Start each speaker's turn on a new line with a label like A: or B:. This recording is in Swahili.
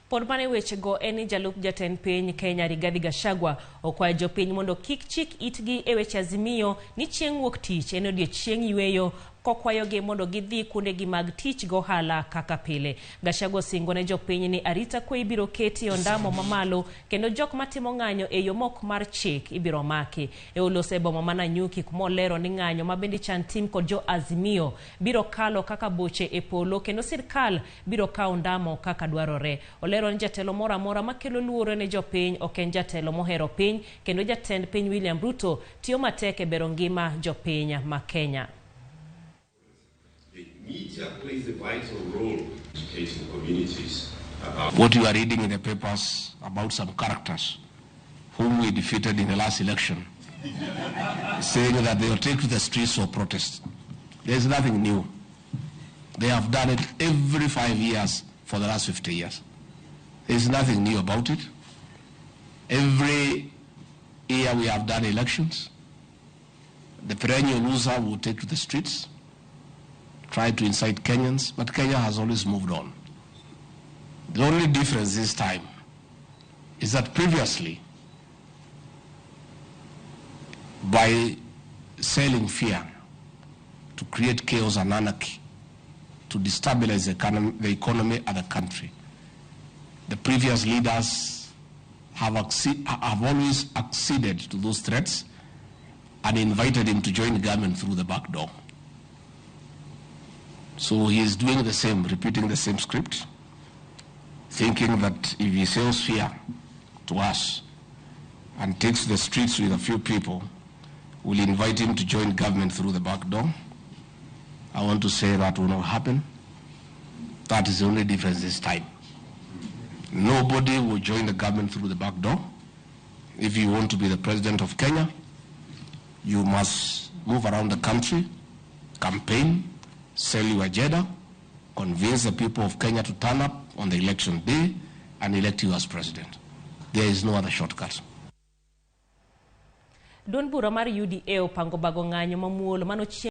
A: Pod mane wechego eni jalup jatend piny Kenya Rigathi Gachagua okwayo jopiny mondo kik chik itgi e weche Azimio ni chieng' wuok tich en odiechieng' yweyo kokwayogi mondo gidhi kuondegi mag tich gohala kaka pile. Gachagua singone jopiny ni arita kwe ibiro keti ondamo mamalo kendo jok matimo ng'anyo e yo mok mar chik ibiro maki. E olose boma mana Nyuki kumolero ni ng'anyo mabende chan tim kod jo Azimio biro kalo kaka boche e polo kendo sirkal biro kawo ondamo kaka dwarore. Olero ni jatelo mora mora makelo luoro ne jopiny ok en jatelo mohero piny kendo jatend piny William Ruto tiyo matek e bero ngima jopiny ma Kenya.
B: Media plays a vital role in educating communities about
C: what you are reading in the papers about some characters whom we defeated in the last election, saying that they will take to the streets for protest. There is nothing new. They have done it every 5 years for the last 50 years. There is nothing new about it. Every year we have done elections. The perennial loser will take to the streets, try to incite Kenyans, but Kenya has always moved on. The only difference this time is that previously, by selling fear to create chaos and anarchy, to destabilize the economy of the country, the previous leaders have always acceded to those threats and invited him to join the government through the back door. So he is doing the same, repeating the same script, thinking that if he sells fear to us and takes the streets with a few people, we'll invite him to join government through the back door. I want to say that will not happen. That is the only difference this time. Nobody will join the government through the back door. If you want to be the president of Kenya, you must move around the country, campaign, sell your agenda, convince the people of Kenya to turn up on the election day and elect you as president. There is no other shortcut.
A: Don bura mar UDA opango bago ng'anyo mamuolo mano